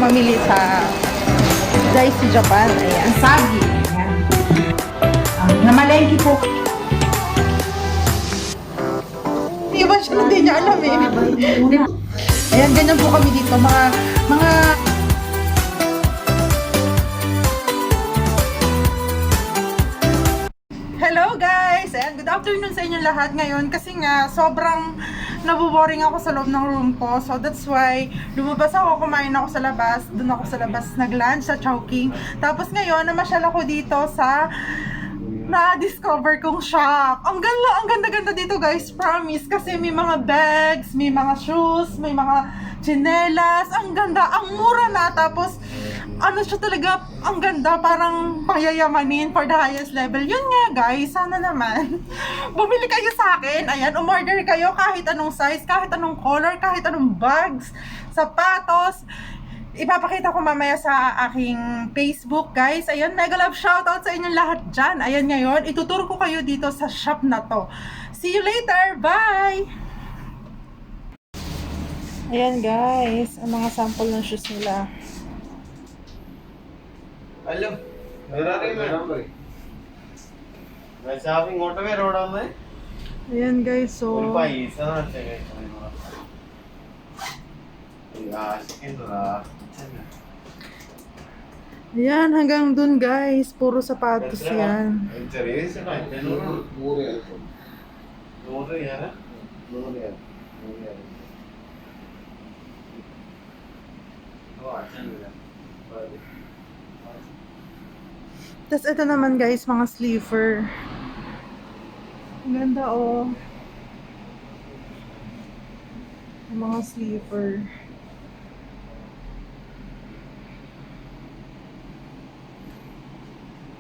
mamili sa Dicey Japan. Ayan. Sagi. Ayan. Namalengke po. Hindi niya alam eh. Ayan, ganyan po kami dito. Mga Hello guys! Ayan, good afternoon sa inyong lahat ngayon kasi nga sobrang naboboring ako sa loob ng room ko. So that's why lumabas ako, kumain ako sa labas. Doon ako sa labas nag-lunch sa Chowking. Tapos ngayon, namasyal ako dito sa na-discover kong shop. Ang ganda-ganda dito guys, promise. Kasi may mga bags, may mga shoes, may mga tsinelas. Ang ganda, ang mura na. Tapos, ano siya talaga, ang ganda, parang pangyayamanin for the highest level. Yun nga guys, sana naman. Bumili kayo sa akin. Ayan, umorder kayo kahit anong size, kahit anong color, kahit anong bags, sapatos. Ipapakita ko mamaya sa aking Facebook, guys. Ayun, mega love shoutout sa inyong lahat dyan. Ayan, ngayon, ituturo ko kayo dito sa shop na to. See you later! Bye! Ayan, guys. Ang mga sample ng shoes nila. Hello. Where are you, madam? मैं shopping auto में रोड में Ayan, guys. So, पैसा चाहिए यार सेकंड रहा ayan, hanggang dun, guys. Puro sapatos yan. Interest है ना नोट यार वो अच्छा मिला Tapos ito naman, guys, mga sleeper. Ang ganda, oh. Mga sleeper.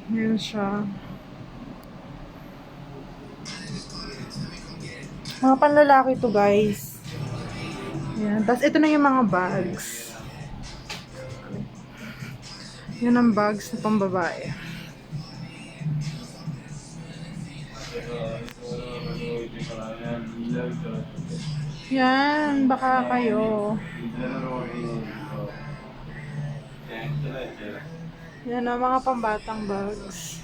Ngayon siya. Mga panlalaki to, guys. Yan. Tapos ito na yung mga bags. Yan ang bags na pambabae. Yan, baka kayo. Yan ang mga pambatang bags.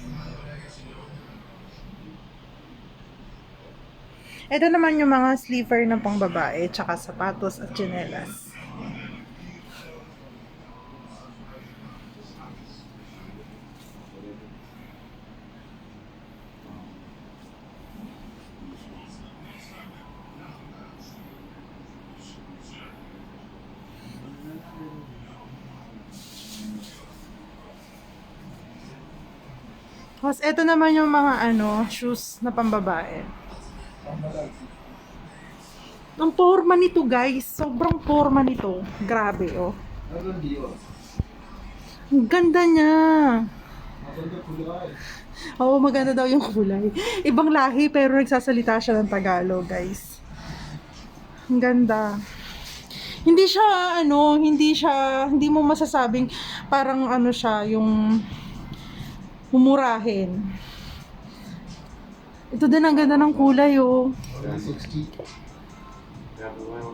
Ito naman yung mga sleeper ng pangbabae, tsaka sapatos at tsinelas. Tapos, ito naman yung mga shoes na pambabae. Ang forma nito, guys. Sobrang forma nito. Grabe, oh. Ang ganda niya. Oo, maganda daw yung kulay. Ibang lahi, pero nagsasalita siya ng Tagalog, guys. Ang ganda. Hindi siya, hindi mo masasabing parang siya, yung mumurahin. Ito din ang ganda ng kulay, oh.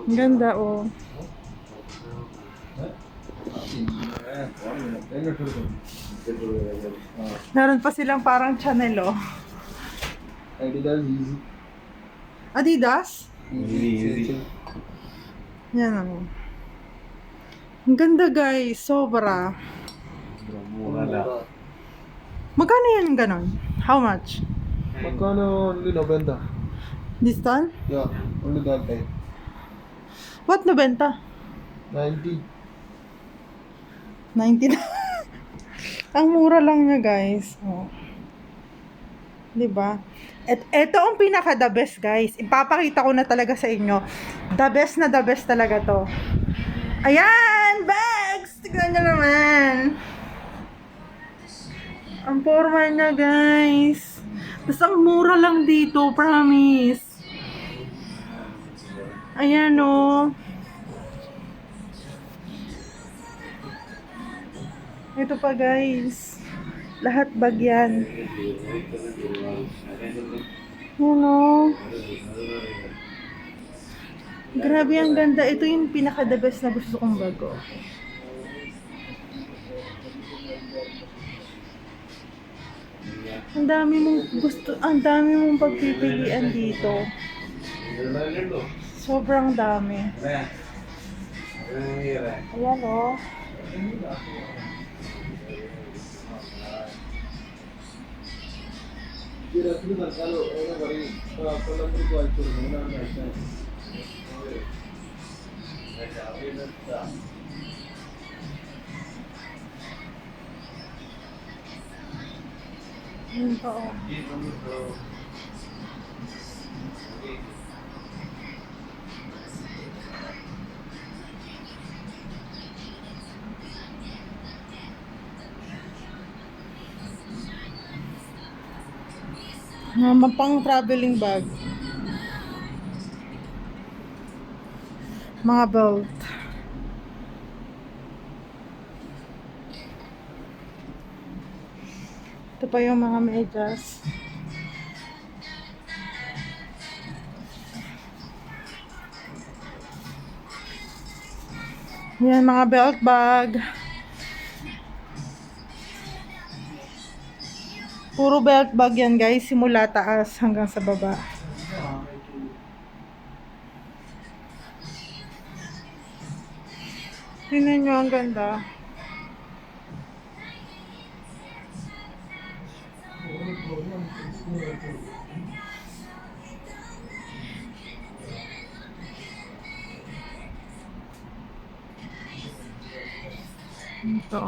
Ang ganda, oh. Meron pa silang parang Chanel, oh. Adidas? Yan, oh. Ang ganda, guys. Sobra. Magkano yan ganon? How much? Magkano only 90? This one? Yeah, only that type. What nabenta? 90. 90 na. Ang mura lang niya, guys. Oh. 'Di ba? At ito ang pinaka the best, guys. Ipapakita ko na talaga sa inyo. The best na the best talaga 'to. Ayan, bags. Tignan niyo naman. Ang forma niya, guys. Tapos ang mura lang dito, promise. Ayan, oh. Ito pa, guys. Lahat bag yan. Ayan, oh. Grabe, ang ganda. Ito yung pinaka the best na gusto kong bago. Ang dami mong gusto, ang dami mong pagpipilian dito. Sobrang dami. Ayan o. Ayan pa o. Pang traveling bag. Mga belt. Ito pa yung mga medyas. Yan, mga belt bag. Puro belt bag yan guys, simula taas hanggang sa baba. Tingnan nyo, ang ganda. Ito.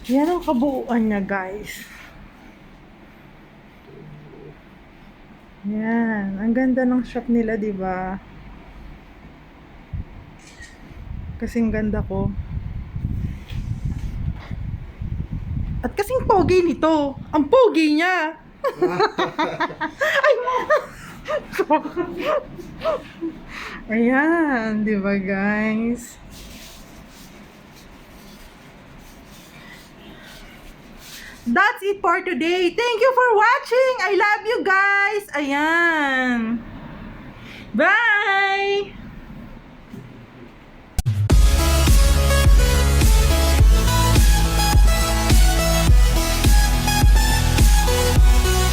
Yan ang kabuuan niya, guys. Yan. Ang ganda ng shop nila, di ba? Kasing ganda ko. At kasing pogi nito. Ang pogi niya. Ay! Ayan, di ba, guys? That's it for today. Thank you for watching. I love you guys. Ayan. Bye!